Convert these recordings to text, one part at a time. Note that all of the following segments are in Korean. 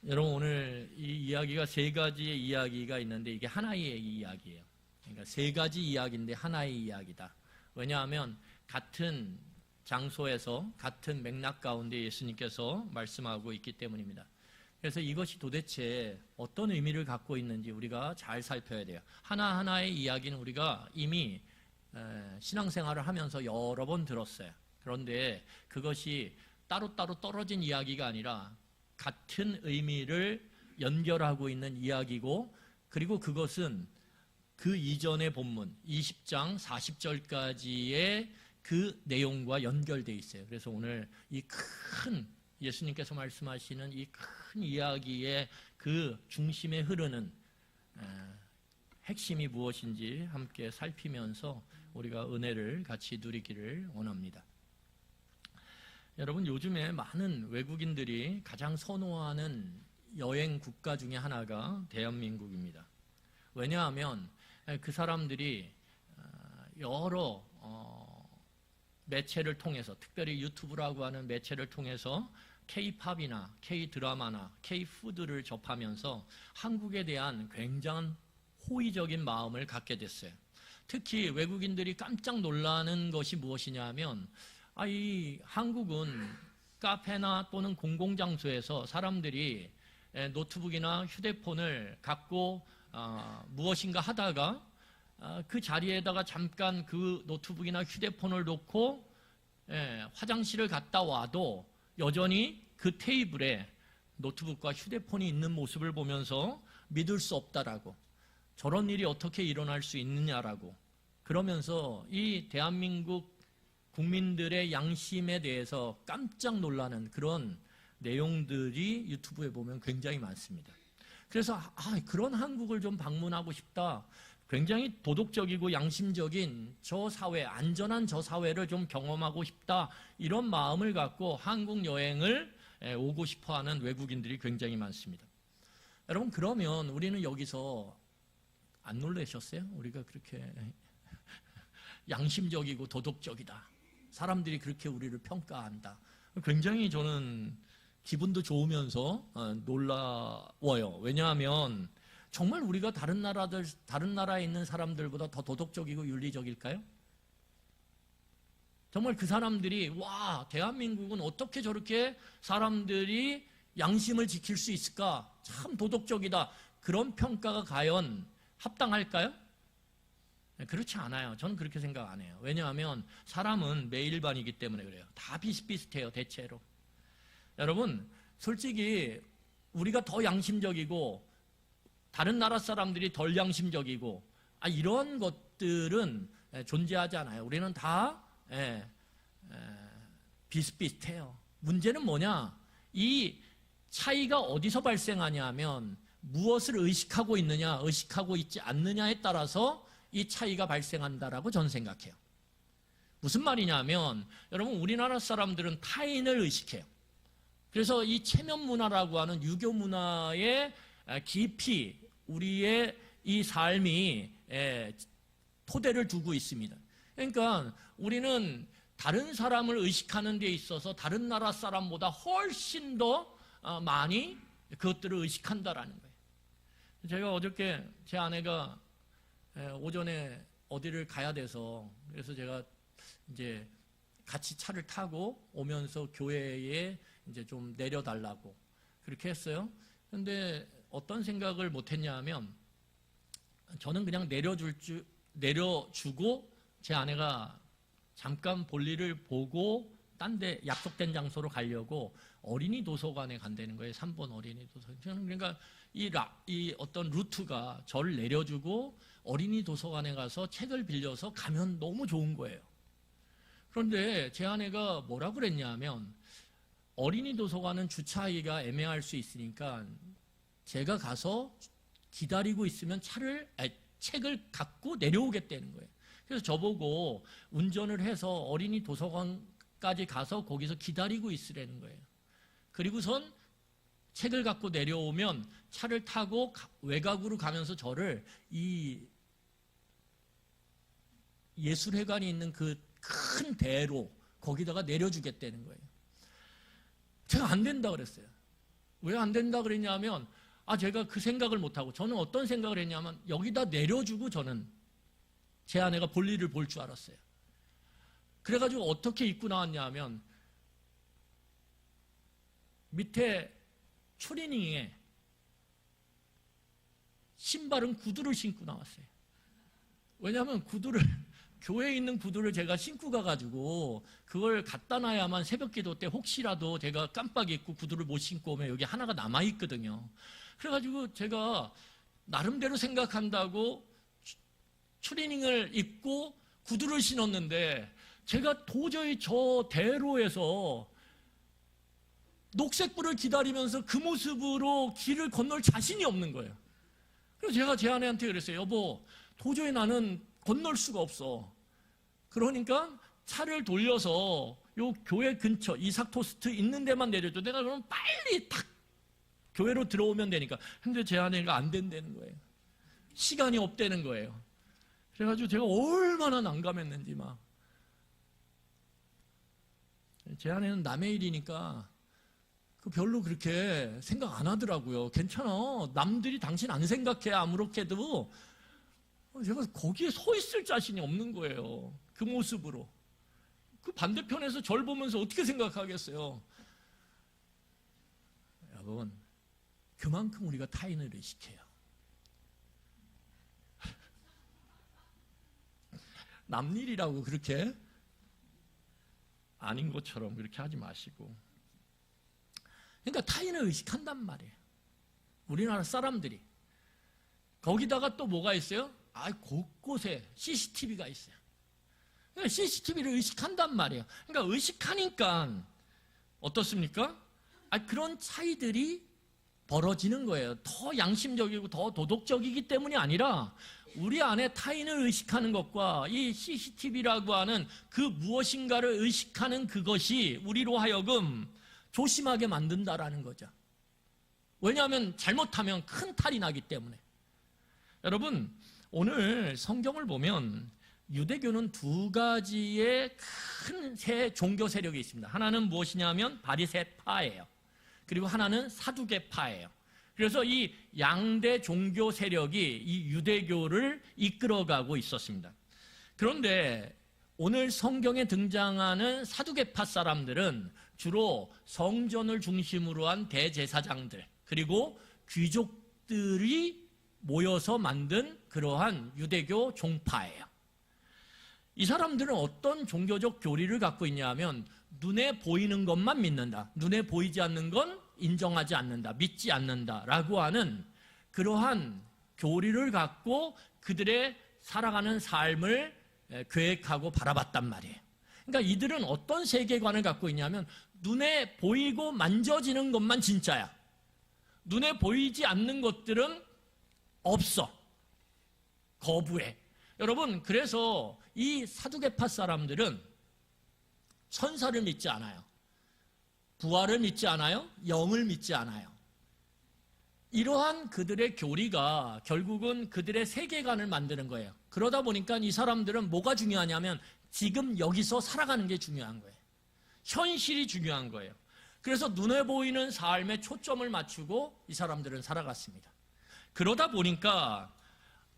여러분 오늘 이 이야기가 세 가지의 이야기가 있는데 이게 하나의 이야기예요. 그러니까 세 가지 이야기인데 하나의 이야기다. 왜냐하면 같은 장소에서 같은 맥락 가운데 예수님께서 말씀하고 있기 때문입니다. 그래서 이것이 도대체 어떤 의미를 갖고 있는지 우리가 잘 살펴야 돼요. 하나하나의 이야기는 우리가 이미 신앙생활을 하면서 여러 번 들었어요. 그런데 그것이 따로따로 떨어진 이야기가 아니라 같은 의미를 연결하고 있는 이야기고, 그리고 그것은 그 이전의 본문 20장 40절까지의 그 내용과 연결되어 있어요. 그래서 오늘 이 큰 예수님께서 말씀하시는 이 큰 이야기의 그 중심에 흐르는 핵심이 무엇인지 함께 살피면서 우리가 은혜를 같이 누리기를 원합니다. 여러분, 요즘에 많은 외국인들이 가장 선호하는 여행 국가 중에 하나가 대한민국입니다. 왜냐하면 그 사람들이 여러 매체를 통해서, 특별히 유튜브라고 하는 매체를 통해서 K-팝이나 K-드라마나 K-푸드를 접하면서 한국에 대한 굉장한 호의적인 마음을 갖게 됐어요. 특히 외국인들이 깜짝 놀라는 것이 무엇이냐 하면 이 한국은 카페나 또는 공공장소에서 사람들이 노트북이나 휴대폰을 갖고 무엇인가 하다가 그 자리에다가 잠깐 그 노트북이나 휴대폰을 놓고 화장실을 갔다 와도 여전히 그 테이블에 노트북과 휴대폰이 있는 모습을 보면서 믿을 수 없다라고, 저런 일이 어떻게 일어날 수 있느냐라고, 그러면서 이 대한민국 국민들의 양심에 대해서 깜짝 놀라는 그런 내용들이 유튜브에 보면 굉장히 많습니다. 그래서 그런 한국을 좀 방문하고 싶다, 굉장히 도덕적이고 양심적인 저 사회, 안전한 저 사회를 좀 경험하고 싶다, 이런 마음을 갖고 한국 여행을 오고 싶어하는 외국인들이 굉장히 많습니다. 여러분, 그러면 우리는 여기서 안 놀라셨어요? 우리가 그렇게 양심적이고 도덕적이다, 사람들이 그렇게 우리를 평가한다. 굉장히 저는 기분도 좋으면서 놀라워요. 왜냐하면 정말 우리가 다른 나라에 있는 사람들보다 더 도덕적이고 윤리적일까요? 정말 그 사람들이 대한민국은 어떻게 저렇게 사람들이 양심을 지킬 수 있을까? 참 도덕적이다. 그런 평가가 과연 합당할까요? 그렇지 않아요. 저는 그렇게 생각 안 해요. 왜냐하면 사람은 매일반이기 때문에 그래요. 다 비슷비슷해요, 대체로. 여러분, 솔직히 우리가 더 양심적이고 다른 나라 사람들이 덜 양심적이고 이런 것들은 존재하지 않아요. 우리는 다 비슷비슷해요. 문제는 뭐냐? 이 차이가 어디서 발생하냐 하면 무엇을 의식하고 있느냐, 의식하고 있지 않느냐에 따라서 이 차이가 발생한다라고 저는 생각해요. 무슨 말이냐면 여러분, 우리나라 사람들은 타인을 의식해요. 그래서 이 체면 문화라고 하는 유교 문화에 깊이 우리의 이 삶이 토대를 두고 있습니다. 그러니까 우리는 다른 사람을 의식하는 데 있어서 다른 나라 사람보다 훨씬 더 많이 그것들을 의식한다라는 거예요. 제가 어저께 제 아내가 오전에 어디를 가야 돼서, 그래서 제가 이제 같이 차를 타고 오면서 교회에 이제 좀 내려달라고 그렇게 했어요. 근데 어떤 생각을 못 했냐 하면, 저는 그냥 내려주고 제 아내가 잠깐 볼일을 보고 딴 데 약속된 장소로 가려고 어린이 도서관에 간다는 거예요. 3번 어린이 도서관. 저는 그러니까 이 어떤 루트가 저를 내려주고 어린이 도서관에 가서 책을 빌려서 가면 너무 좋은 거예요. 그런데 제 아내가 뭐라고 그랬냐면, 어린이 도서관은 주차하기가 애매할 수 있으니까 제가 가서 기다리고 있으면 책을 갖고 내려오겠다는 거예요. 그래서 저보고 운전을 해서 어린이 도서관까지 가서 거기서 기다리고 있으라는 거예요. 그리고선 책을 갖고 내려오면 차를 타고 외곽으로 가면서 저를 이 예술회관이 있는 그 큰 대로 거기다가 내려주겠다는 거예요. 제가 안 된다 그랬어요. 왜 안 된다 그랬냐면 제가 그 생각을 못하고 저는 어떤 생각을 했냐면 여기다 내려주고 저는 제 아내가 볼일을 볼 줄 알았어요. 그래가지고 어떻게 입고 나왔냐면 밑에 추리닝에 신발은 구두를 신고 나왔어요. 왜냐하면 교회에 있는 구두를 제가 신고 가가지고 그걸 갖다 놔야만 새벽 기도 때 혹시라도 제가 깜빡 잊고 구두를 못 신고 오면 여기 하나가 남아있거든요. 그래가지고 제가 나름대로 생각한다고 추리닝을 입고 구두를 신었는데 제가 도저히 저 대로에서 녹색불을 기다리면서 그 모습으로 길을 건널 자신이 없는 거예요. 그래서 제가 제 아내한테 그랬어요. 여보, 도저히 나는 건널 수가 없어. 그러니까 차를 돌려서 요 교회 근처 이삭토스트 있는 데만 내려줘. 내가 그럼 빨리 탁 교회로 들어오면 되니까. 근데 제 아내가 안 된다는 거예요. 시간이 없다는 거예요. 그래가지고 제가 얼마나 난감했는지 막. 제 아내는 남의 일이니까 별로 그렇게 생각 안 하더라고요. 괜찮아. 남들이 당신 안 생각해. 아무렇게도. 제가 거기에 서 있을 자신이 없는 거예요. 그 모습으로. 그 반대편에서 절 보면서 어떻게 생각하겠어요? 여러분, 그만큼 우리가 타인을 의식해요. 남 일이라고 그렇게 아닌 것처럼 그렇게 하지 마시고. 그러니까 타인을 의식한단 말이에요. 우리나라 사람들이. 거기다가 또 뭐가 있어요? 곳곳에 CCTV가 있어요. 그러니까 CCTV를 의식한단 말이에요. 그러니까 의식하니까 어떻습니까? 그런 차이들이 벌어지는 거예요. 더 양심적이고 더 도덕적이기 때문이 아니라 우리 안에 타인을 의식하는 것과 이 CCTV라고 하는 그 무엇인가를 의식하는 그것이 우리로 하여금 조심하게 만든다라는 거죠. 왜냐하면 잘못하면 큰 탈이 나기 때문에. 여러분, 오늘 성경을 보면 유대교는 두 가지의 큰 세 종교 세력이 있습니다. 하나는 무엇이냐면 바리새파예요. 그리고 하나는 사두개파예요. 그래서 이 양대 종교 세력이 이 유대교를 이끌어가고 있었습니다. 그런데 오늘 성경에 등장하는 사두개파 사람들은 주로 성전을 중심으로 한 대제사장들 그리고 귀족들이 모여서 만든 그러한 유대교 종파예요. 이 사람들은 어떤 종교적 교리를 갖고 있냐면 눈에 보이는 것만 믿는다. 눈에 보이지 않는 건 인정하지 않는다. 믿지 않는다라고 하는 그러한 교리를 갖고 그들의 살아가는 삶을 계획하고 바라봤단 말이에요. 그러니까 이들은 어떤 세계관을 갖고 있냐면 눈에 보이고 만져지는 것만 진짜야. 눈에 보이지 않는 것들은 없어. 거부해. 여러분, 그래서 이 사두개파 사람들은 천사를 믿지 않아요. 부활을 믿지 않아요. 영을 믿지 않아요. 이러한 그들의 교리가 결국은 그들의 세계관을 만드는 거예요. 그러다 보니까 이 사람들은 뭐가 중요하냐면 지금 여기서 살아가는 게 중요한 거예요. 현실이 중요한 거예요. 그래서 눈에 보이는 삶에 초점을 맞추고 이 사람들은 살아갔습니다. 그러다 보니까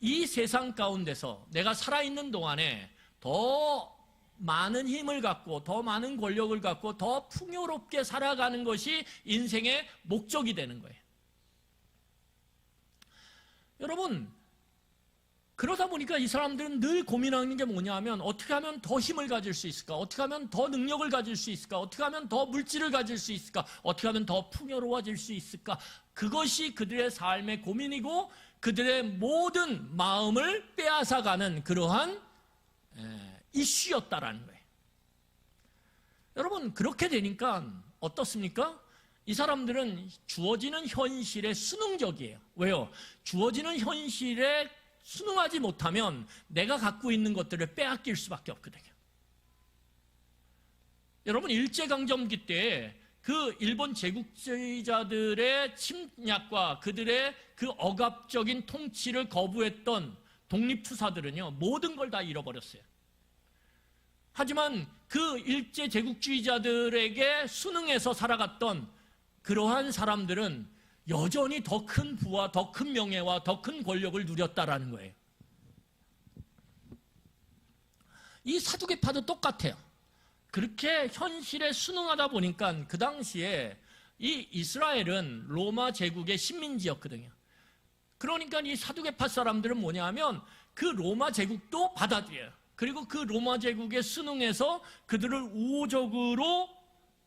이 세상 가운데서 내가 살아있는 동안에 더 많은 힘을 갖고 더 많은 권력을 갖고 더 풍요롭게 살아가는 것이 인생의 목적이 되는 거예요. 여러분, 그러다 보니까 이 사람들은 늘 고민하는 게 뭐냐면 어떻게 하면 더 힘을 가질 수 있을까? 어떻게 하면 더 능력을 가질 수 있을까? 어떻게 하면 더 물질을 가질 수 있을까? 어떻게 하면 더 풍요로워질 수 있을까? 그것이 그들의 삶의 고민이고 그들의 모든 마음을 빼앗아가는 그러한 이슈였다라는 거예요. 여러분, 그렇게 되니까 어떻습니까? 이 사람들은 주어지는 현실에 순응적이에요. 왜요? 주어지는 현실에 순응하지 못하면 내가 갖고 있는 것들을 빼앗길 수밖에 없거든요. 여러분, 일제강점기 때 그 일본 제국주의자들의 침략과 그들의 그 억압적인 통치를 거부했던 독립투사들은요, 모든 걸 다 잃어버렸어요. 하지만 그 일제 제국주의자들에게 순응해서 살아갔던 그러한 사람들은 여전히 더 큰 부와 더 큰 명예와 더 큰 권력을 누렸다라는 거예요. 이 사두개파도 똑같아요. 그렇게 현실에 순응하다 보니까 그 당시에 이 이스라엘은 로마 제국의 식민지였거든요. 그러니까 이 사두개파 사람들은 뭐냐 하면 그 로마 제국도 받아들여요. 그리고 그 로마 제국에 순응해서 그들을 우호적으로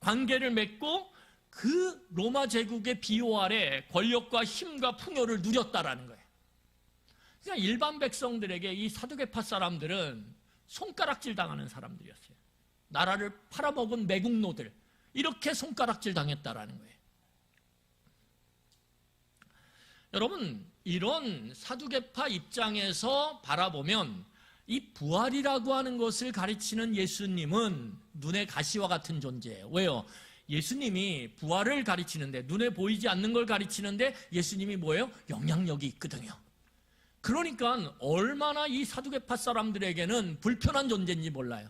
관계를 맺고 그 로마 제국의 비호 아래 권력과 힘과 풍요를 누렸다라는 거예요. 그러니까 일반 백성들에게 이 사두개파 사람들은 손가락질 당하는 사람들이었어요. 나라를 팔아먹은 매국노들, 이렇게 손가락질 당했다라는 거예요. 여러분, 이런 사두개파 입장에서 바라보면 이 부활이라고 하는 것을 가르치는 예수님은 눈의 가시와 같은 존재예요. 왜요? 예수님이 부활을 가르치는데, 눈에 보이지 않는 걸 가르치는데 예수님이 뭐예요? 영향력이 있거든요. 그러니까 얼마나 이 사두개파 사람들에게는 불편한 존재인지 몰라요.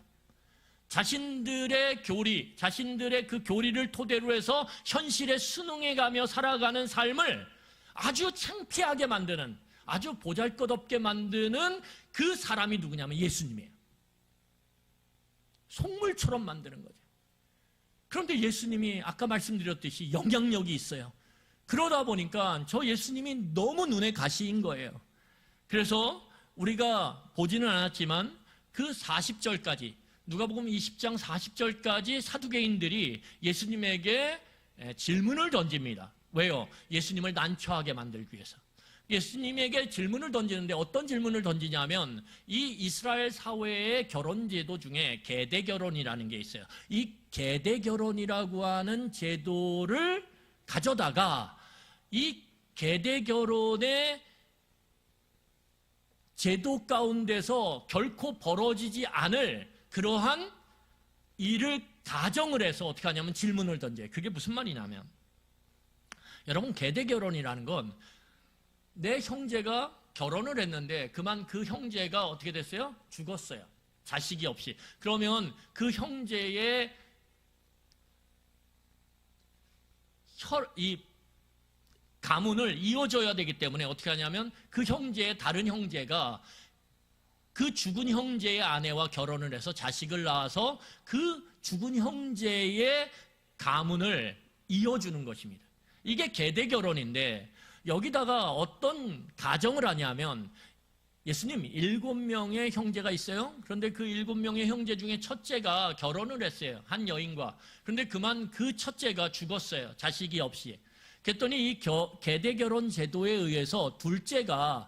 자신들의 교리, 자신들의 그 교리를 토대로 해서 현실에 순응해가며 살아가는 삶을 아주 창피하게 만드는, 아주 보잘것없게 만드는 그 사람이 누구냐면 예수님이에요. 속물처럼 만드는 거죠. 그런데 예수님이 아까 말씀드렸듯이 영향력이 있어요. 그러다 보니까 저 예수님이 너무 눈에 가시인 거예요. 그래서 우리가 보지는 않았지만 그 40절까지, 누가복음 20장 40절까지 사두개인들이 예수님에게 질문을 던집니다. 왜요? 예수님을 난처하게 만들기 위해서. 예수님에게 질문을 던지는데 어떤 질문을 던지냐면 이 이스라엘 사회의 결혼 제도 중에 계대 결혼이라는 게 있어요. 이 계대 결혼이라고 하는 제도를 가져다가 이 계대 결혼의 제도 가운데서 결코 벌어지지 않을 그러한 일을 가정을 해서 어떻게 하냐면 질문을 던져요. 그게 무슨 말이냐면, 여러분, 계대 결혼이라는 건 내 형제가 결혼을 했는데 그만 그 형제가 어떻게 됐어요? 죽었어요. 자식이 없이. 그러면 그 형제의 이 가문을 이어줘야 되기 때문에 어떻게 하냐면 그 형제의 다른 형제가 그 죽은 형제의 아내와 결혼을 해서 자식을 낳아서 그 죽은 형제의 가문을 이어주는 것입니다. 이게 계대 결혼인데, 여기다가 어떤 가정을 하냐면, 예수님 7명의 형제가 있어요. 그런데 그 7명의 형제 중에 첫째가 결혼을 했어요. 한 여인과. 그런데 그만 그 첫째가 죽었어요. 자식이 없이. 그랬더니 이 계대 결혼 제도에 의해서 둘째가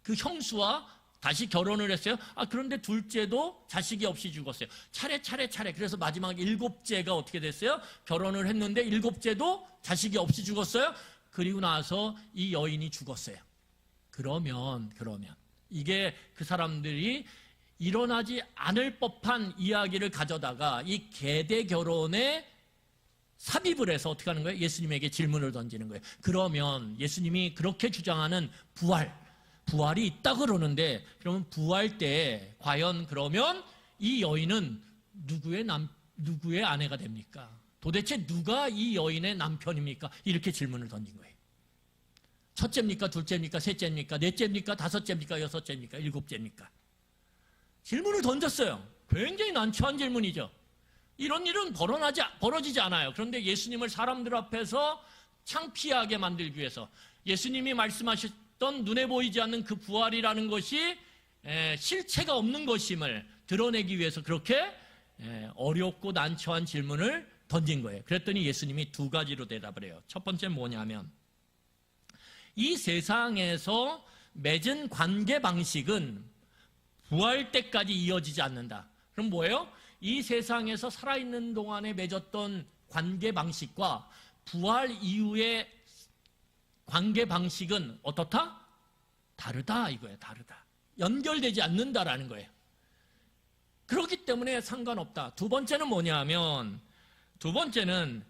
그 형수와 다시 결혼을 했어요. 그런데 둘째도 자식이 없이 죽었어요. 차례. 그래서 마지막 7째가 어떻게 됐어요? 결혼을 했는데 7째도 자식이 없이 죽었어요. 그리고 나서 이 여인이 죽었어요. 그러면 이게 그 사람들이 일어나지 않을 법한 이야기를 가져다가 이 계대 결혼에 삽입을 해서 어떻게 하는 거예요? 예수님에게 질문을 던지는 거예요. 그러면 예수님이 그렇게 주장하는 부활이 있다 그러는데, 그러면 부활 때 과연 그러면 이 여인은 누구의 아내가 됩니까? 도대체 누가 이 여인의 남편입니까? 이렇게 질문을 던진 거예요. 첫째입니까? 둘째입니까? 셋째입니까? 넷째입니까? 다섯째입니까? 여섯째입니까? 일곱째입니까? 질문을 던졌어요. 굉장히 난처한 질문이죠. 이런 일은 벌어지지 않아요. 그런데 예수님을 사람들 앞에서 창피하게 만들기 위해서, 예수님이 말씀하셨던 눈에 보이지 않는 그 부활이라는 것이 실체가 없는 것임을 드러내기 위해서 그렇게 어렵고 난처한 질문을 던진 거예요. 그랬더니 예수님이 2가지로 대답을 해요. 첫 번째는 뭐냐면, 이 세상에서 맺은 관계 방식은 부활 때까지 이어지지 않는다. 그럼 뭐예요? 이 세상에서 살아있는 동안에 맺었던 관계 방식과 부활 이후의 관계 방식은 어떻다? 다르다 이거예요. 다르다. 연결되지 않는다라는 거예요. 그렇기 때문에 상관없다. 2번째는 뭐냐면, 2번째는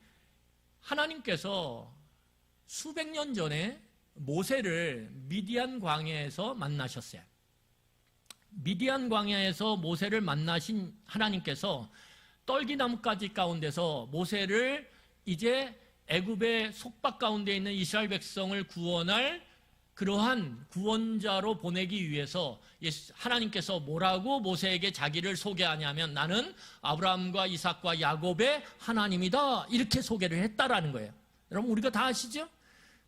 하나님께서 수백 년 전에 모세를 미디안 광야에서 만나셨어요. 미디안 광야에서 모세를 만나신 하나님께서 떨기나무가지 가운데서 모세를 이제 애굽의 속박 가운데 있는 이스라엘 백성을 구원할 그러한 구원자로 보내기 위해서 하나님께서 뭐라고 모세에게 자기를 소개하냐면 나는 아브라함과 이삭과 야곱의 하나님이다 이렇게 소개를 했다라는 거예요. 여러분 우리가 다 아시죠?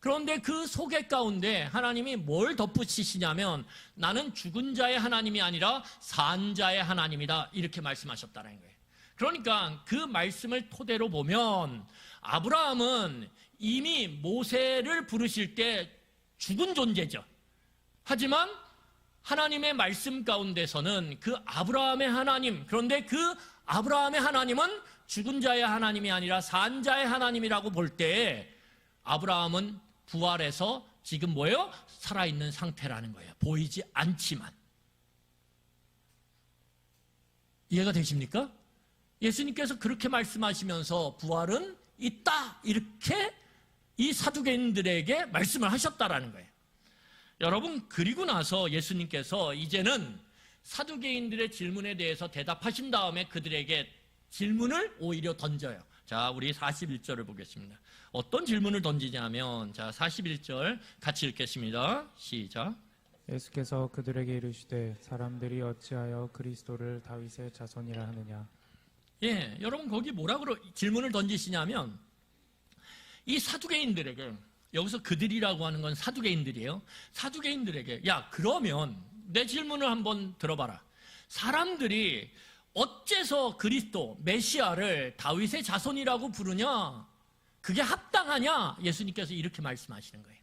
그런데 그 소개 가운데 하나님이 뭘 덧붙이시냐면 나는 죽은 자의 하나님이 아니라 산 자의 하나님이다 이렇게 말씀하셨다는 거예요. 그러니까 그 말씀을 토대로 보면 아브라함은 이미 모세를 부르실 때 죽은 존재죠. 하지만 하나님의 말씀 가운데서는 그 아브라함의 하나님, 그런데 그 아브라함의 하나님은 죽은 자의 하나님이 아니라 산 자의 하나님이라고 볼 때 아브라함은 부활해서 지금 뭐예요? 살아있는 상태라는 거예요. 보이지 않지만. 이해가 되십니까? 예수님께서 그렇게 말씀하시면서 부활은 있다 이렇게 이 사두개인들에게 말씀을 하셨다라는 거예요. 여러분 그리고 나서 예수님께서 이제는 사두개인들의 질문에 대해서 대답하신 다음에 그들에게 질문을 오히려 던져요. 자, 우리 41절을 보겠습니다. 어떤 질문을 던지냐면 자, 41절 같이 읽겠습니다. 시작. 예수께서 그들에게 이르시되 사람들이 어찌하여 그리스도를 다윗의 자손이라 하느냐. 예, 여러분 거기 뭐라고 질문을 던지시냐면 이 사두개인들에게, 여기서 그들이라고 하는 건 사두개인들이에요. 사두개인들에게 야 그러면 내 질문을 한번 들어봐라. 사람들이 어째서 그리스도 메시아를 다윗의 자손이라고 부르냐? 그게 합당하냐? 예수님께서 이렇게 말씀하시는 거예요.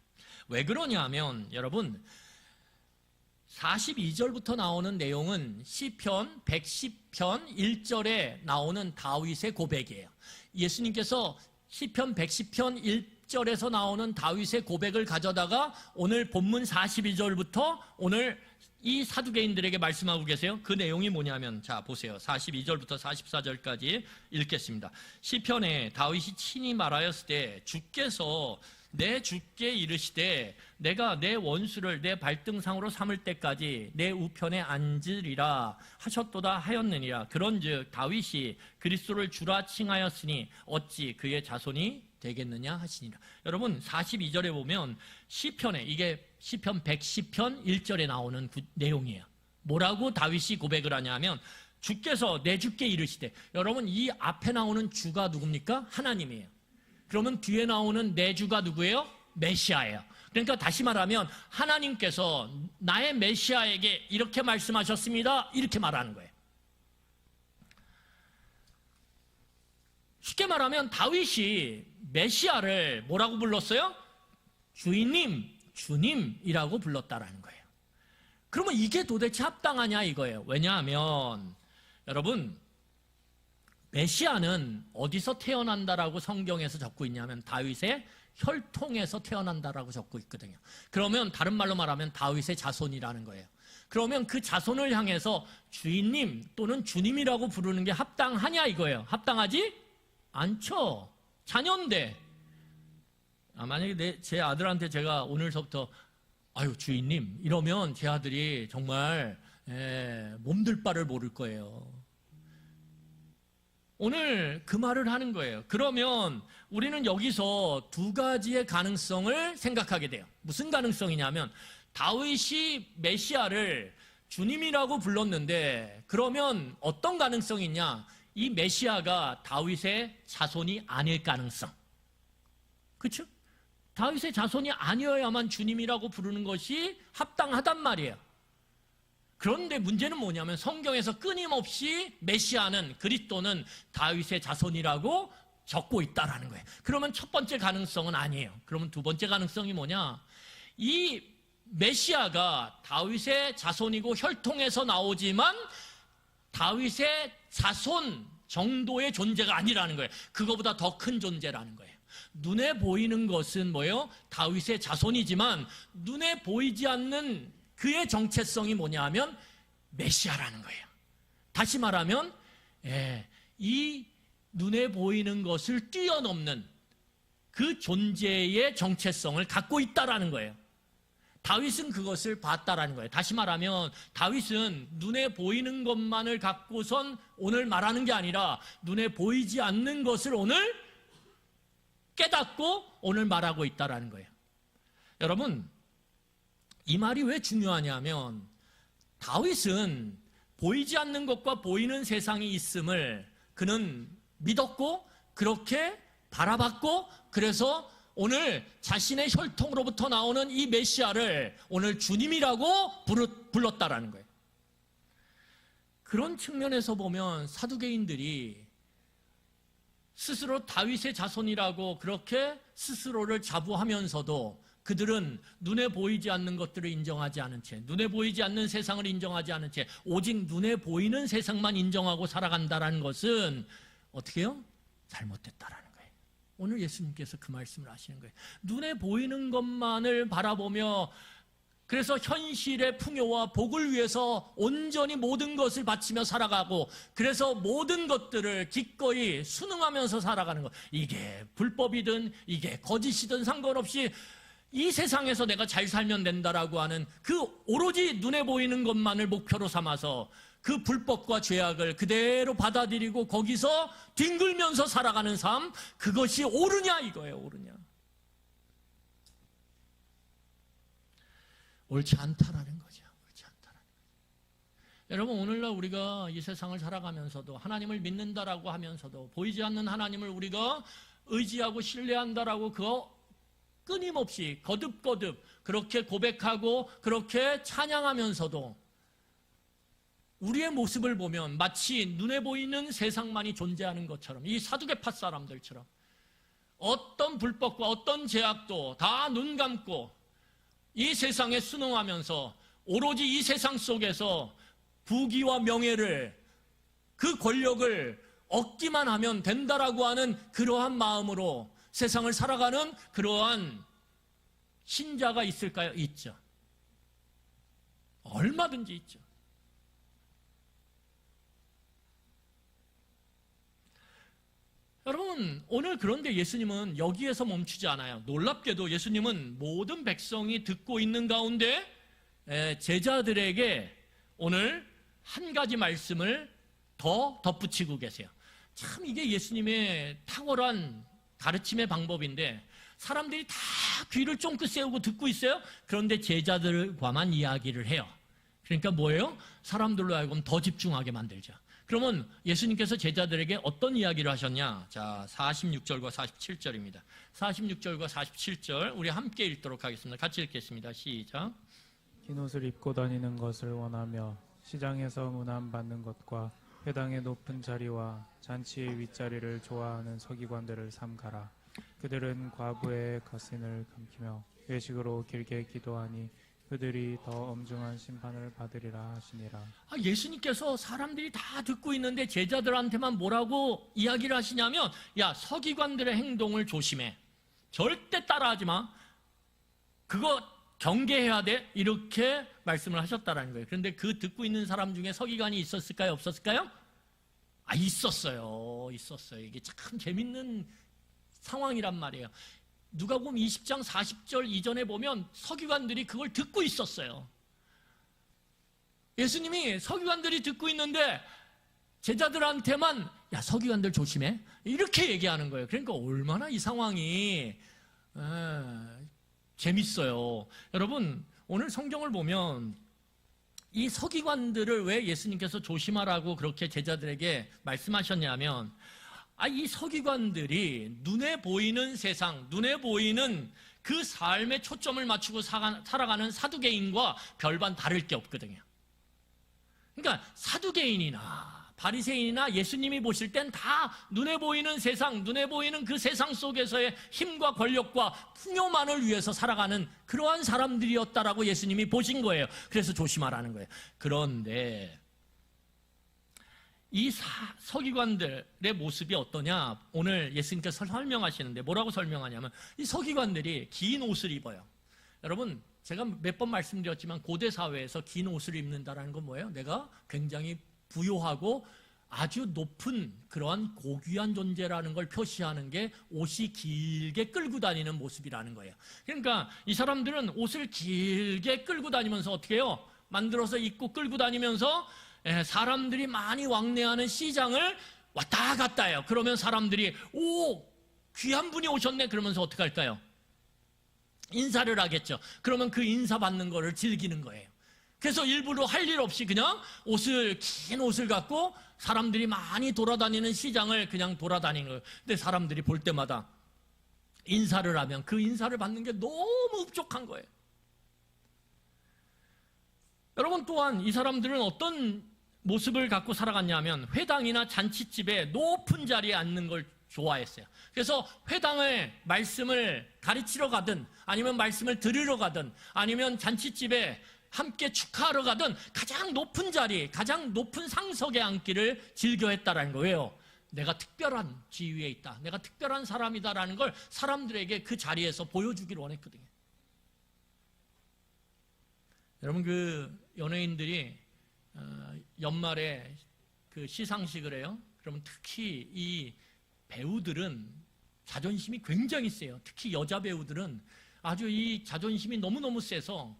왜 그러냐면 여러분 42절부터 나오는 내용은 시편 110편 1절에 나오는 다윗의 고백이에요. 예수님께서 시편 110편 1절에서 나오는 다윗의 고백을 가져다가 오늘 본문 42절부터 오늘 이 사두개인들에게 말씀하고 계세요. 그 내용이 뭐냐면 자 보세요. 42절부터 44절까지 읽겠습니다. 시편에 다윗이 친히 말하였을 때 주께서 내 주께 이르시되 내가 내 원수를 내 발등상으로 삼을 때까지 내 우편에 앉으리라 하셨도다 하였느니라. 그런즉 다윗이 그리스도를 주라 칭하였으니 어찌 그의 자손이 되겠느냐 하시니라. 여러분 42절에 보면 시편에 이게 시편 110편 1절에 나오는 내용이에요. 뭐라고 다윗이 고백을 하냐면 주께서 내 주께 이르시되, 여러분 이 앞에 나오는 주가 누굽니까? 하나님이에요. 그러면 뒤에 나오는 내 주가 누구예요? 메시아예요. 그러니까 다시 말하면 하나님께서 나의 메시아에게 이렇게 말씀하셨습니다. 이렇게 말하는 거예요. 쉽게 말하면 다윗이 메시아를 뭐라고 불렀어요? 주인님, 주님이라고 불렀다라는 거예요. 그러면 이게 도대체 합당하냐 이거예요. 왜냐하면 여러분 메시아는 어디서 태어난다라고 성경에서 적고 있냐면 다윗의 혈통에서 태어난다라고 적고 있거든요. 그러면 다른 말로 말하면 다윗의 자손이라는 거예요. 그러면 그 자손을 향해서 주인님 또는 주님이라고 부르는 게 합당하냐 이거예요. 합당하지 않죠. 자녀인데 만약에 제 아들한테 제가 오늘서부터 아유 주인님 이러면 제 아들이 정말 몸둘 바를 모를 거예요. 오늘 그 말을 하는 거예요. 그러면 우리는 여기서 두 가지의 가능성을 생각하게 돼요. 무슨 가능성이냐면 다윗이 메시아를 주님이라고 불렀는데 그러면 어떤 가능성이 있냐? 이 메시아가 다윗의 자손이 아닐 가능성. 그렇죠? 다윗의 자손이 아니어야만 주님이라고 부르는 것이 합당하단 말이에요. 그런데 문제는 뭐냐면 성경에서 끊임없이 메시아는 그리스도는 다윗의 자손이라고 적고 있다라는 거예요. 그러면 첫 번째 가능성은 아니에요. 그러면 두 번째 가능성이 뭐냐? 이 메시아가 다윗의 자손이고 혈통에서 나오지만 다윗의 자손 정도의 존재가 아니라는 거예요. 그거보다 더 큰 존재라는 거예요. 눈에 보이는 것은 뭐예요? 다윗의 자손이지만 눈에 보이지 않는 그의 정체성이 뭐냐 하면 메시아라는 거예요. 다시 말하면 이 눈에 보이는 것을 뛰어넘는 그 존재의 정체성을 갖고 있다라는 거예요. 다윗은 그것을 봤다라는 거예요. 다시 말하면 다윗은 눈에 보이는 것만을 갖고선 오늘 말하는 게 아니라 눈에 보이지 않는 것을 오늘 깨닫고 오늘 말하고 있다라는 거예요. 여러분, 이 말이 왜 중요하냐면 다윗은 보이지 않는 것과 보이는 세상이 있음을 그는 믿었고 그렇게 바라봤고, 그래서 오늘 자신의 혈통으로부터 나오는 이 메시아를 오늘 주님이라고 불렀다라는 거예요. 그런 측면에서 보면 사두개인들이 스스로 다윗의 자손이라고 그렇게 스스로를 자부하면서도 그들은 눈에 보이지 않는 것들을 인정하지 않은 채, 눈에 보이지 않는 세상을 인정하지 않은 채 오직 눈에 보이는 세상만 인정하고 살아간다는 것은 어떻게 해요? 잘못됐다라는 거예요. 오늘 예수님께서 그 말씀을 하시는 거예요. 눈에 보이는 것만을 바라보며 그래서 현실의 풍요와 복을 위해서 온전히 모든 것을 바치며 살아가고, 그래서 모든 것들을 기꺼이 순응하면서 살아가는 것, 이게 불법이든 이게 거짓이든 상관없이 이 세상에서 내가 잘 살면 된다라고 하는 그 오로지 눈에 보이는 것만을 목표로 삼아서 그 불법과 죄악을 그대로 받아들이고 거기서 뒹굴면서 살아가는 삶, 그것이 옳으냐 이거예요. 옳으냐. 옳지 않다라는 거죠. 옳지 않다라는 거죠. 여러분, 오늘날 우리가 이 세상을 살아가면서도 하나님을 믿는다라고 하면서도 보이지 않는 하나님을 우리가 의지하고 신뢰한다라고 그거 끊임없이 거듭거듭 그렇게 고백하고 그렇게 찬양하면서도 우리의 모습을 보면 마치 눈에 보이는 세상만이 존재하는 것처럼, 이 사두개파 사람들처럼 어떤 불법과 어떤 죄악도 다 눈 감고 이 세상에 순응하면서 오로지 이 세상 속에서 부귀와 명예를, 그 권력을 얻기만 하면 된다라고 하는 그러한 마음으로 세상을 살아가는 그러한 신자가 있을까요? 있죠. 얼마든지 있죠. 여러분, 오늘 그런데 예수님은 여기에서 멈추지 않아요. 놀랍게도 예수님은 모든 백성이 듣고 있는 가운데 제자들에게 오늘 한 가지 말씀을 더 덧붙이고 계세요. 참 이게 예수님의 탁월한 가르침의 방법인데, 사람들이 다 귀를 쫑긋 세우고 듣고 있어요. 그런데 제자들과만 이야기를 해요. 그러니까 뭐예요? 사람들로 하여금 더 집중하게 만들죠. 그러면 예수님께서 제자들에게 어떤 이야기를 하셨냐? 자, 46절과 47절입니다. 46절과 47절 우리 함께 읽도록 하겠습니다. 같이 읽겠습니다. 시작. 긴 옷을 입고 다니는 것을 원하며 시장에서 문안받는 것과 회당의 높은 자리와 잔치의 윗자리를 좋아하는 서기관들을 삼가라. 그들은 과부의 가신을 감히며 외식으로 길게 기도하니 그들이 더 엄중한 심판을 받으리라 하시니라. 예수님께서 사람들이 다 듣고 있는데 제자들한테만 뭐라고 이야기를 하시냐면, 야, 서기관들의 행동을 조심해. 절대 따라하지 마. 그거 경계해야 돼. 이렇게 말씀을 하셨다라는 거예요. 그런데 그 듣고 있는 사람 중에 서기관이 있었을까요? 없었을까요? 있었어요. 있었어요. 이게 참 재밌는 상황이란 말이에요. 누가복음 20장 40절 이전에 보면 서기관들이 그걸 듣고 있었어요. 예수님이 서기관들이 듣고 있는데 제자들한테만 야, 서기관들 조심해. 이렇게 얘기하는 거예요. 그러니까 얼마나 이 상황이 재밌어요. 여러분, 오늘 성경을 보면 이 서기관들을 왜 예수님께서 조심하라고 그렇게 제자들에게 말씀하셨냐면, 이 서기관들이 눈에 보이는 세상, 눈에 보이는 그 삶에 초점을 맞추고 살아가는 사두개인과 별반 다를 게 없거든요. 그러니까 사두개인이나 바리새인이나 예수님이 보실 땐 다 눈에 보이는 세상, 눈에 보이는 그 세상 속에서의 힘과 권력과 풍요만을 위해서 살아가는 그러한 사람들이었다라고 예수님이 보신 거예요. 그래서 조심하라는 거예요. 그런데 이 서기관들의 모습이 어떠냐? 오늘 예수님께서 설명하시는데 뭐라고 설명하냐면, 이 서기관들이 긴 옷을 입어요. 여러분, 제가 몇 번 말씀드렸지만 고대 사회에서 긴 옷을 입는다는 건 뭐예요? 내가 굉장히 부요하고 아주 높은 그러한 고귀한 존재라는 걸 표시하는 게 옷이 길게 끌고 다니는 모습이라는 거예요. 그러니까 이 사람들은 옷을 길게 끌고 다니면서 어떻게 해요? 만들어서 입고 끌고 다니면서 사람들이 많이 왕래하는 시장을 왔다 갔다 해요. 그러면 사람들이 귀한 분이 오셨네 그러면서 어떻게 할까요? 인사를 하겠죠. 그러면 그 인사 받는 거를 즐기는 거예요. 그래서 일부러 할 일 없이 그냥 긴 옷을 갖고 사람들이 많이 돌아다니는 시장을 그냥 돌아다니는 거예요. 근데 사람들이 볼 때마다 인사를 하면 그 인사를 받는 게 너무 흡족한 거예요. 여러분, 또한 이 사람들은 어떤 모습을 갖고 살아갔냐면 회당이나 잔치집에 높은 자리에 앉는 걸 좋아했어요. 그래서 회당을 말씀을 가르치러 가든 아니면 말씀을 들으러 가든 아니면 잔치집에 함께 축하하러 가든 가장 높은 자리, 가장 높은 상석에 앉기를 즐겨했다라는 거예요. 내가 특별한 지위에 있다, 내가 특별한 사람이다라는 걸 사람들에게 그 자리에서 보여주기를 원했거든요. 여러분, 그 연예인들이 연말에 그 시상식을 해요. 그러면 특히 이 배우들은 자존심이 굉장히 세요. 특히 여자 배우들은 아주 이 자존심이 너무너무 세서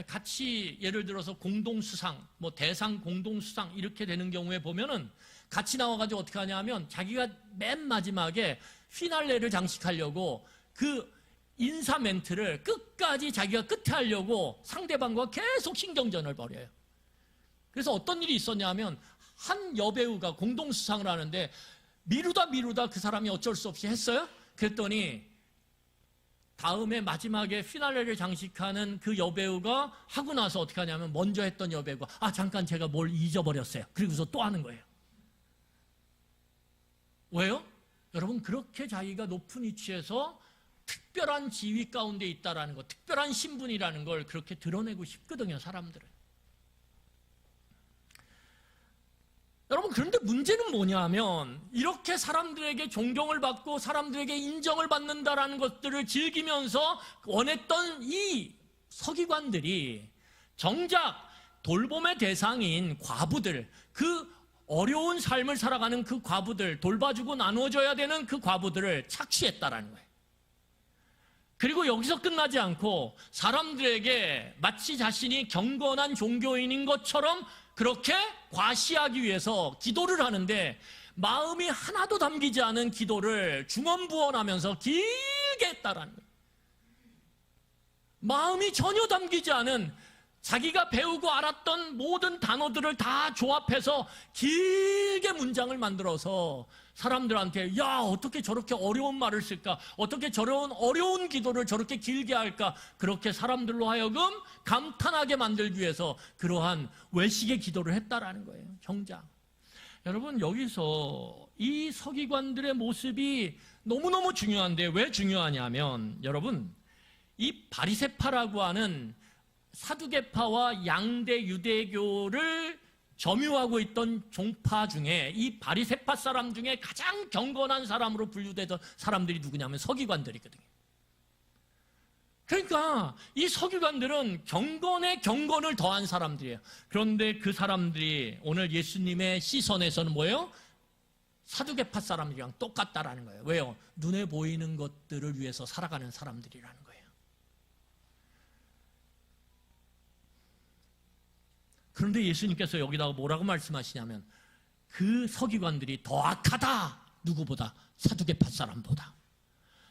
같이 예를 들어서 공동수상, 뭐 대상 공동수상 이렇게 되는 경우에 보면은 같이 나와가지고 어떻게 하냐면 자기가 맨 마지막에 피날레를 장식하려고 그 인사 멘트를 끝까지 자기가 끝에 하려고 상대방과 계속 신경전을 벌여요. 그래서 어떤 일이 있었냐면 한 여배우가 공동수상을 하는데 미루다 그 사람이 어쩔 수 없이 했어요. 그랬더니 다음에 마지막에 피날레를 장식하는 그 여배우가 하고 나서 어떻게 하냐면 먼저 했던 여배우가 잠깐 제가 뭘 잊어버렸어요. 그리고서 또 하는 거예요. 왜요? 여러분, 그렇게 자기가 높은 위치에서 특별한 지위 가운데 있다라는 것, 특별한 신분이라는 걸 그렇게 드러내고 싶거든요, 사람들은. 여러분, 그런데 문제는 뭐냐면 이렇게 사람들에게 존경을 받고 사람들에게 인정을 받는다라는 것들을 즐기면서 원했던 이 서기관들이 정작 돌봄의 대상인 과부들, 그 어려운 삶을 살아가는 그 과부들, 돌봐주고 나누어줘야 되는 그 과부들을 착취했다라는 거예요. 그리고 여기서 끝나지 않고 사람들에게 마치 자신이 경건한 종교인인 것처럼 그렇게 과시하기 위해서 기도를 하는데 마음이 하나도 담기지 않은 기도를 중언부언하면서 길게 했다라는 거예요. 마음이 전혀 담기지 않은 자기가 배우고 알았던 모든 단어들을 다 조합해서 길게 문장을 만들어서 사람들한테 어떻게 저렇게 어려운 말을 쓸까? 어떻게 저런 어려운 기도를 저렇게 길게 할까? 그렇게 사람들로 하여금 감탄하게 만들기 위해서 그러한 외식의 기도를 했다라는 거예요. 정작. 여러분, 여기서 이 서기관들의 모습이 너무너무 중요한데 왜 중요하냐면 여러분, 이 바리새파라고 하는 사두개파와 양대 유대교를 점유하고 있던 종파 중에 이 바리새파 사람 중에 가장 경건한 사람으로 분류되던 사람들이 누구냐면 서기관들이거든요. 그러니까 이 서기관들은 경건에 경건을 더한 사람들이에요. 그런데 그 사람들이 오늘 예수님의 시선에서는 뭐예요? 사두개파 사람들이랑 똑같다라는 거예요. 왜요? 눈에 보이는 것들을 위해서 살아가는 사람들이라는 거예요. 그런데 예수님께서 여기다가 뭐라고 말씀하시냐면 그 서기관들이 더 악하다. 누구보다? 사두개파 사람보다.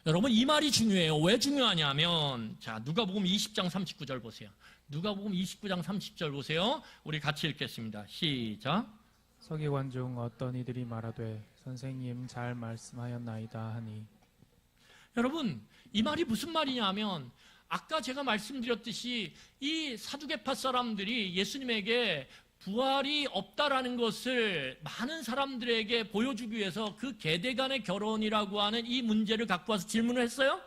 여러분, 이 말이 중요해요. 왜 중요하냐면 자, 누가복음 20장 39절 보세요. 누가복음 29장 30절 보세요. 우리 같이 읽겠습니다. 시작. 서기관 중 어떤 이들이 말하되 선생님 잘 말씀하였나이다 하니. 여러분, 이 말이 무슨 말이냐면 아까 제가 말씀드렸듯이 이 사두개파 사람들이 예수님에게 부활이 없다라는 것을 많은 사람들에게 보여주기 위해서 그 계대간의 결혼이라고 하는 이 문제를 갖고 와서 질문을 했어요.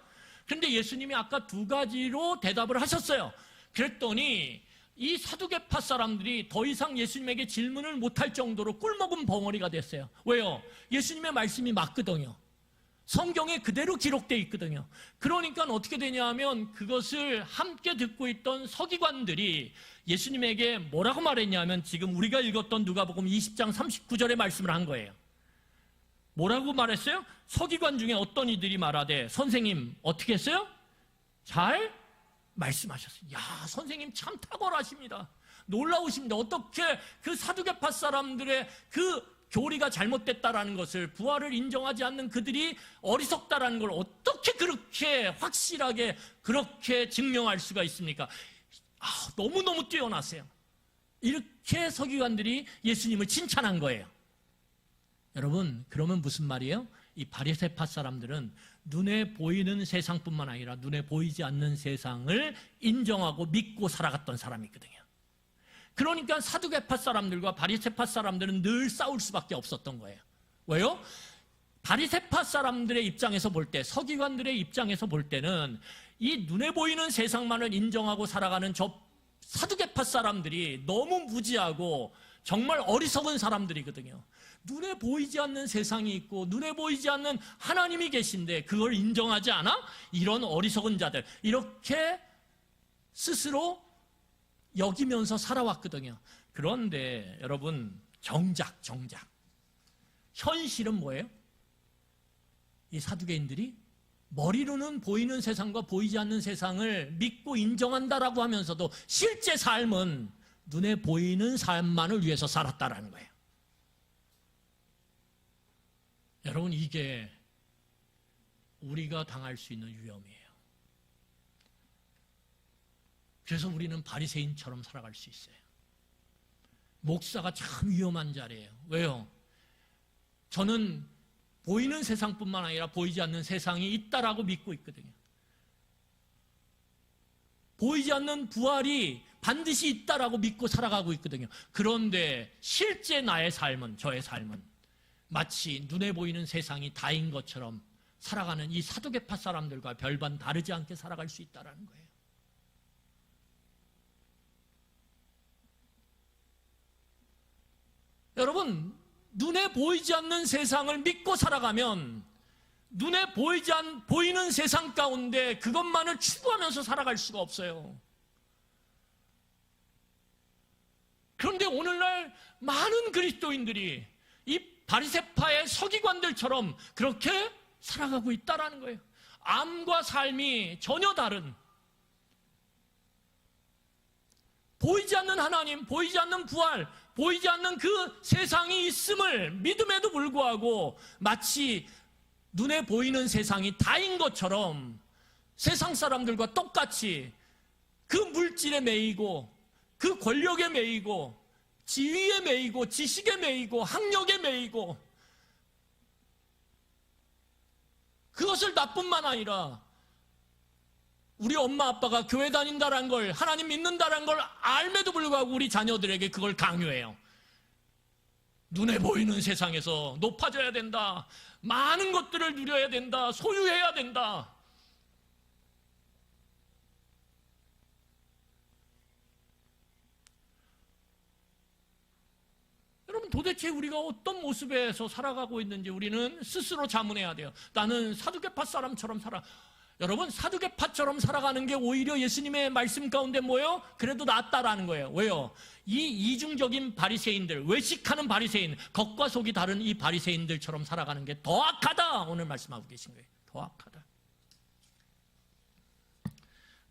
그런데 예수님이 아까 두 가지로 대답을 하셨어요. 그랬더니 이 사두개파 사람들이 더 이상 예수님에게 질문을 못할 정도로 꿀먹은 벙어리가 됐어요. 왜요? 예수님의 말씀이 맞거든요. 성경에 그대로 기록되어 있거든요. 그러니까 어떻게 되냐면 그것을 함께 듣고 있던 서기관들이 예수님에게 뭐라고 말했냐면 지금 우리가 읽었던 누가복음 20장 39절의 말씀을 한 거예요. 뭐라고 말했어요? 서기관 중에 어떤 이들이 말하되 선생님 어떻게 했어요? 잘 말씀하셨어요. 야, 선생님 참 탁월하십니다. 놀라우십니다. 어떻게 그 사두개파 사람들의 그 교리가 잘못됐다라는 것을, 부활을 인정하지 않는 그들이 어리석다라는 걸 어떻게 그렇게 확실하게 그렇게 증명할 수가 있습니까? 너무너무 뛰어나세요. 이렇게 서기관들이 예수님을 칭찬한 거예요. 여러분, 그러면 무슨 말이에요? 이 바리새파 사람들은 눈에 보이는 세상뿐만 아니라 눈에 보이지 않는 세상을 인정하고 믿고 살아갔던 사람이거든요. 그러니까 사두개파 사람들과 바리새파 사람들은 늘 싸울 수밖에 없었던 거예요. 왜요? 바리새파 사람들의 입장에서 볼 때, 서기관들의 입장에서 볼 때는 이 눈에 보이는 세상만을 인정하고 살아가는 저 사두개파 사람들이 너무 무지하고 정말 어리석은 사람들이거든요. 눈에 보이지 않는 세상이 있고 눈에 보이지 않는 하나님이 계신데 그걸 인정하지 않아? 이런 어리석은 자들, 이렇게 스스로 여기면서 살아왔거든요. 그런데 여러분, 정작 현실은 뭐예요? 이 사두개인들이 머리로는 보이는 세상과 보이지 않는 세상을 믿고 인정한다라고 하면서도 실제 삶은 눈에 보이는 삶만을 위해서 살았다라는 거예요. 여러분, 이게 우리가 당할 수 있는 위험이에요. 그래서 우리는 바리새인처럼 살아갈 수 있어요. 목사가 참 위험한 자리예요. 왜요? 저는 보이는 세상뿐만 아니라 보이지 않는 세상이 있다라고 믿고 있거든요. 보이지 않는 부활이 반드시 있다라고 믿고 살아가고 있거든요. 그런데 실제 나의 삶은, 저의 삶은 마치 눈에 보이는 세상이 다인 것처럼 살아가는 이 사두개파 사람들과 별반 다르지 않게 살아갈 수 있다는 거예요. 여러분, 눈에 보이지 않는 세상을 믿고 살아가면 눈에 보이는 세상 가운데 그것만을 추구하면서 살아갈 수가 없어요. 그런데 오늘날 많은 그리스도인들이 이 바리새파의 서기관들처럼 그렇게 살아가고 있다는 거예요. 암과 삶이 전혀 다른, 보이지 않는 하나님, 보이지 않는 부활, 보이지 않는 그 세상이 있음을 믿음에도 불구하고 마치 눈에 보이는 세상이 다인 것처럼 세상 사람들과 똑같이 그 물질에 매이고 그 권력에 매이고 지위에 매이고 지식에 매이고 학력에 매이고, 그것을 나뿐만 아니라 우리 엄마 아빠가 교회 다닌다는 걸, 하나님 믿는다는 걸 알매도 불구하고 우리 자녀들에게 그걸 강요해요. 눈에 보이는 세상에서 높아져야 된다, 많은 것들을 누려야 된다, 소유해야 된다. 여러분, 도대체 우리가 어떤 모습에서 살아가고 있는지 우리는 스스로 자문해야 돼요. 나는 사두개파 사람처럼 살아. 여러분, 사두개파처럼 살아가는 게 오히려 예수님의 말씀 가운데 뭐예요? 그래도 낫다라는 거예요. 왜요? 이 이중적인 바리새인들, 외식하는 바리새인, 겉과 속이 다른 이 바리새인들처럼 살아가는 게 더 악하다, 오늘 말씀하고 계신 거예요. 더 악하다.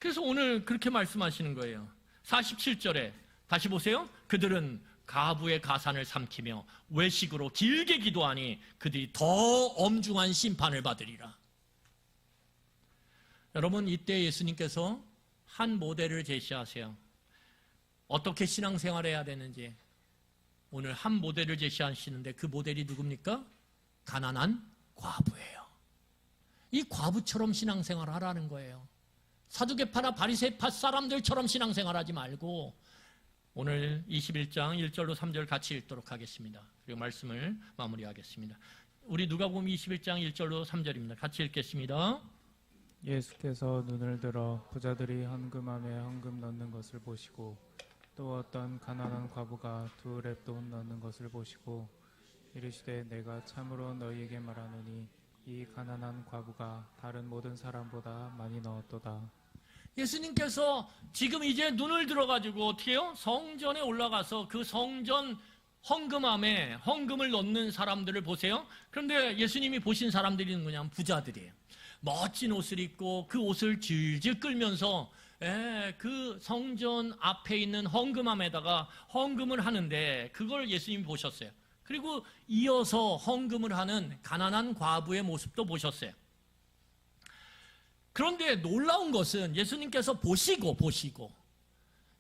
그래서 오늘 그렇게 말씀하시는 거예요. 47절에 다시 보세요. 그들은 가부의 가산을 삼키며 외식으로 길게 기도하니 그들이 더 엄중한 심판을 받으리라. 여러분, 이때 예수님께서 한 모델을 제시하세요. 어떻게 신앙생활해야 되는지 오늘 한 모델을 제시하시는데, 그 모델이 누굽니까? 가난한 과부예요. 이 과부처럼 신앙생활 하라는 거예요. 사두개파나 바리새파 사람들처럼 신앙생활하지 말고 오늘 21장 1절로 3절 같이 읽도록 하겠습니다. 그리고 말씀을 마무리하겠습니다. 우리 누가복음 21장 1절로 3절입니다. 같이 읽겠습니다. 예수께서 눈을 들어 부자들이 헌금함에 헌금 넣는 것을 보시고 또 어떤 가난한 과부가 2렙돈 넣는 것을 보시고 이르시되 내가 참으로 너희에게 말하노니 이 가난한 과부가 다른 모든 사람보다 많이 넣었도다. 예수님께서 지금 이제 눈을 들어가지고 어떻게 해요? 성전에 올라가서 그 성전 헌금함에 헌금을 넣는 사람들을 보세요. 그런데 예수님이 보신 사람들이 누구냐? 부자들이에요. 멋진 옷을 입고 그 옷을 질질 끌면서 그 성전 앞에 있는 헌금함에다가 헌금을 하는데, 그걸 예수님이 보셨어요. 그리고 이어서 헌금을 하는 가난한 과부의 모습도 보셨어요. 그런데 놀라운 것은 예수님께서 보시고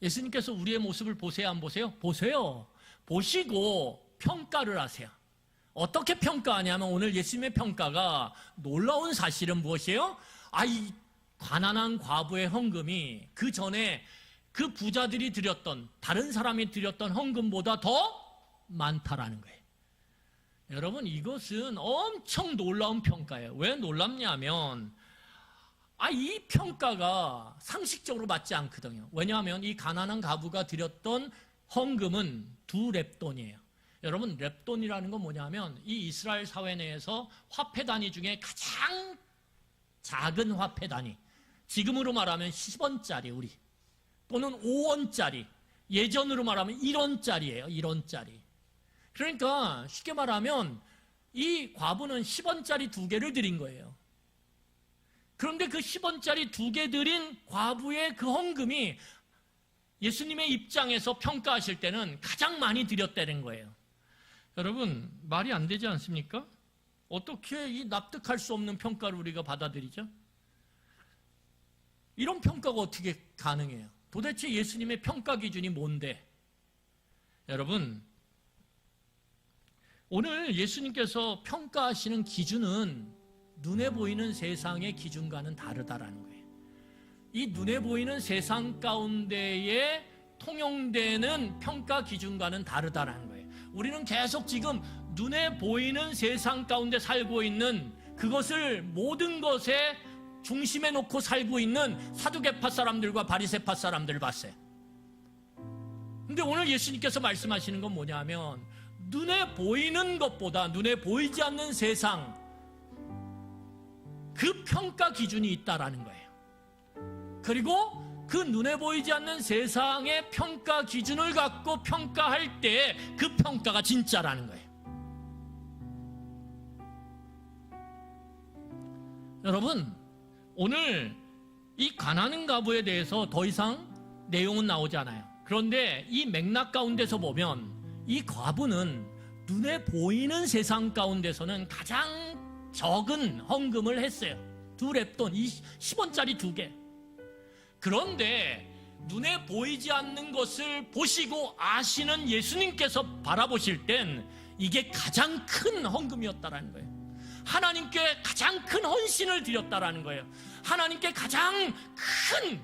예수님께서 우리의 모습을 보세요, 안 보세요? 보세요. 보시고 평가를 하세요. 어떻게 평가하냐면 오늘 예수님의 평가가 놀라운 사실은 무엇이에요? 이 가난한 과부의 헌금이 그 전에 그 부자들이 드렸던, 다른 사람이 드렸던 헌금보다 더 많다라는 거예요. 여러분, 이것은 엄청 놀라운 평가예요. 왜 놀랍냐면 이 평가가 상식적으로 맞지 않거든요. 왜냐하면 이 가난한 과부가 드렸던 헌금은 2렙돈이에요. 여러분, 렙돈이라는 건 뭐냐면 이 이스라엘 사회 내에서 화폐 단위 중에 가장 작은 화폐 단위, 지금으로 말하면 10원짜리 우리, 또는 5원짜리, 예전으로 말하면 1원짜리예요. 1원짜리. 그러니까 쉽게 말하면 이 과부는 10원짜리 2개를 드린 거예요. 그런데 그 10원짜리 2개 드린 과부의 그 헌금이 예수님의 입장에서 평가하실 때는 가장 많이 드렸다는 거예요. 여러분, 말이 안 되지 않습니까? 어떻게 이 납득할 수 없는 평가를 우리가 받아들이죠? 이런 평가가 어떻게 가능해요? 도대체 예수님의 평가 기준이 뭔데? 여러분, 오늘 예수님께서 평가하시는 기준은 눈에 보이는 세상의 기준과는 다르다라는 거예요. 이 눈에 보이는 세상 가운데에 통용되는 평가 기준과는 다르다라는 거예요. 우리는 계속 지금 눈에 보이는 세상 가운데 살고 있는, 그것을 모든 것에 중심에 놓고 살고 있는 사두개파 사람들과 바리새파 사람들을 봤어요. 근데 오늘 예수님께서 말씀하시는 건 뭐냐면 눈에 보이는 것보다 눈에 보이지 않는 세상, 그 평가 기준이 있다라는 거예요. 그리고 그 눈에 보이지 않는 세상의 평가 기준을 갖고 평가할 때 그 평가가 진짜라는 거예요. 여러분, 오늘 이 가난한 과부에 대해서 더 이상 내용은 나오지 않아요. 그런데 이 맥락 가운데서 보면 이 과부는 눈에 보이는 세상 가운데서는 가장 적은 헌금을 했어요. 2렙돈, 10원짜리 2개. 그런데 눈에 보이지 않는 것을 보시고 아시는 예수님께서 바라보실 땐 이게 가장 큰 헌금이었다라는 거예요. 하나님께 가장 큰 헌신을 드렸다라는 거예요. 하나님께 가장 큰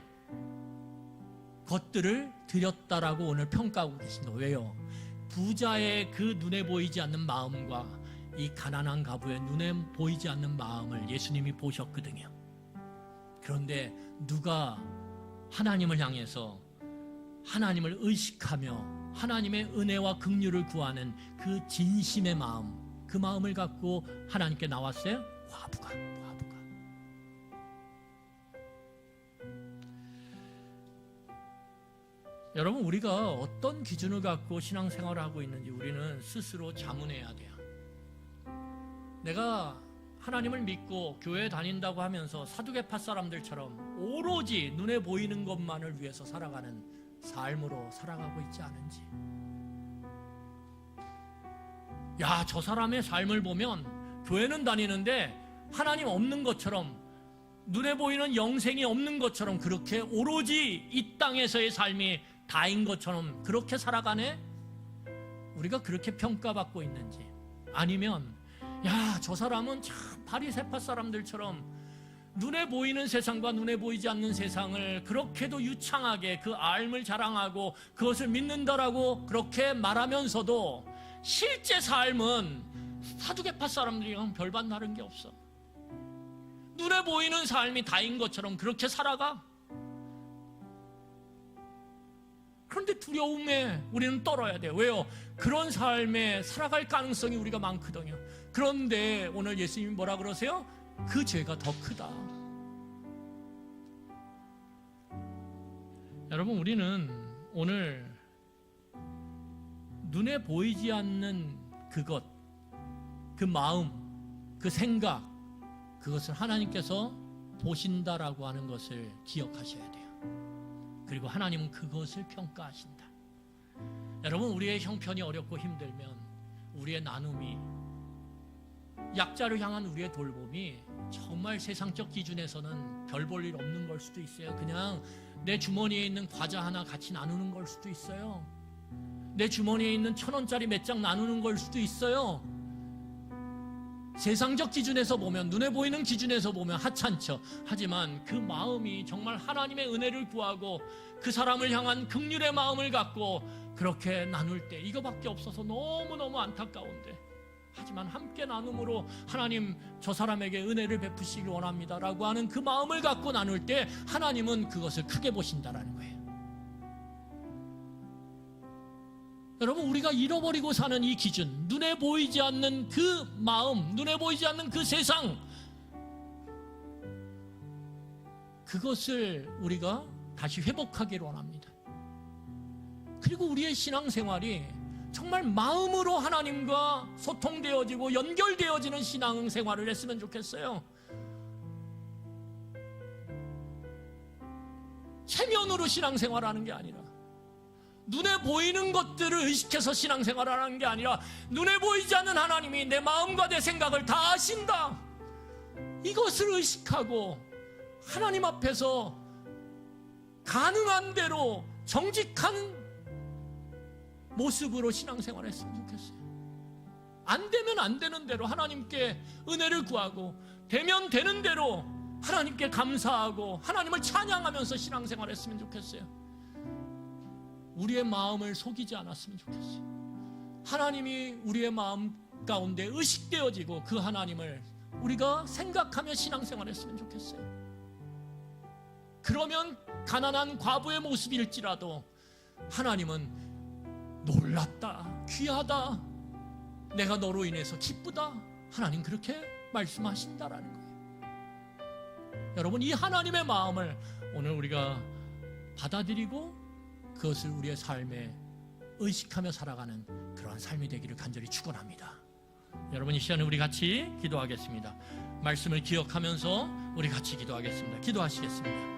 것들을 드렸다라고 오늘 평가하고 계신 거예요. 왜요? 부자의 그 눈에 보이지 않는 마음과 이 가난한 과부의 눈에 보이지 않는 마음을 예수님이 보셨거든요. 그런데 누가 하나님을 향해서 하나님을 의식하며 하나님의 은혜와 긍휼을 구하는 그 진심의 마음, 그 마음을 갖고 하나님께 나왔어요? 과부가. 여러분, 우리가 어떤 기준을 갖고 신앙생활을 하고 있는지 우리는 스스로 자문해야 돼요. 내가 하나님을 믿고 교회 다닌다고 하면서 사두개파 사람들처럼 오로지 눈에 보이는 것만을 위해서 살아가는 삶으로 살아가고 있지 않은지. 야, 저 사람의 삶을 보면 교회는 다니는데 하나님 없는 것처럼, 눈에 보이는 영생이 없는 것처럼, 그렇게 오로지 이 땅에서의 삶이 다인 것처럼 그렇게 살아가네? 우리가 그렇게 평가받고 있는지, 아니면 야, 저 사람은 참 바리새파 사람들처럼 눈에 보이는 세상과 눈에 보이지 않는 세상을 그렇게도 유창하게 그 삶을 자랑하고 그것을 믿는다라고 그렇게 말하면서도 실제 삶은 사두개파 사람들이랑 별반 다른 게 없어. 눈에 보이는 삶이 다인 것처럼 그렇게 살아가. 그런데 두려움에 우리는 떨어야 돼요. 왜요? 그런 삶에 살아갈 가능성이 우리가 많거든요. 그런데 오늘 예수님이 뭐라 그러세요? 그 죄가 더 크다. 여러분, 우리는 오늘 눈에 보이지 않는 그것, 그 마음, 그 생각, 그것을 하나님께서 보신다라고 하는 것을 기억하셔야 돼요. 그리고 하나님은 그것을 평가하신다. 여러분, 우리의 형편이 어렵고 힘들면 우리의 나눔이, 약자를 향한 우리의 돌봄이 정말 세상적 기준에서는 별 볼 일 없는 걸 수도 있어요. 그냥 내 주머니에 있는 과자 하나 같이 나누는 걸 수도 있어요. 내 주머니에 있는 1,000원짜리 몇 장 나누는 걸 수도 있어요. 세상적 기준에서 보면, 눈에 보이는 기준에서 보면 하찮죠. 하지만 그 마음이 정말 하나님의 은혜를 구하고 그 사람을 향한 긍휼의 마음을 갖고 그렇게 나눌 때, 이거밖에 없어서 너무너무 안타까운데, 하지만 함께 나눔으로 하나님 저 사람에게 은혜를 베푸시기 원합니다 라고 하는 그 마음을 갖고 나눌 때 하나님은 그것을 크게 보신다라는 거예요. 여러분, 우리가 잃어버리고 사는 이 기준, 눈에 보이지 않는 그 마음, 눈에 보이지 않는 그 세상, 그것을 우리가 다시 회복하기를 원합니다. 그리고 우리의 신앙생활이 정말 마음으로 하나님과 소통되어지고 연결되어지는 신앙생활을 했으면 좋겠어요. 체면으로 신앙생활하는 게 아니라, 눈에 보이는 것들을 의식해서 신앙생활하는 게 아니라, 눈에 보이지 않는 하나님이 내 마음과 내 생각을 다 아신다, 이것을 의식하고 하나님 앞에서 가능한 대로 정직한 모습으로 신앙생활을 했으면 좋겠어요. 안 되면 안 되는 대로 하나님께 은혜를 구하고, 되면 되는 대로 하나님께 감사하고 하나님을 찬양하면서 신앙생활을 했으면 좋겠어요. 우리의 마음을 속이지 않았으면 좋겠어요. 하나님이 우리의 마음 가운데 의식되어지고 그 하나님을 우리가 생각하며 신앙생활을 했으면 좋겠어요. 그러면 가난한 과부의 모습일지라도 하나님은 놀랍다, 귀하다, 내가 너로 인해서 기쁘다, 하나님 그렇게 말씀하신다라는 거예요. 여러분, 이 하나님의 마음을 오늘 우리가 받아들이고 그것을 우리의 삶에 의식하며 살아가는 그러한 삶이 되기를 간절히 축원합니다. 여러분, 이 시간에 우리 같이 기도하겠습니다. 말씀을 기억하면서 우리 같이 기도하겠습니다. 기도하시겠습니다.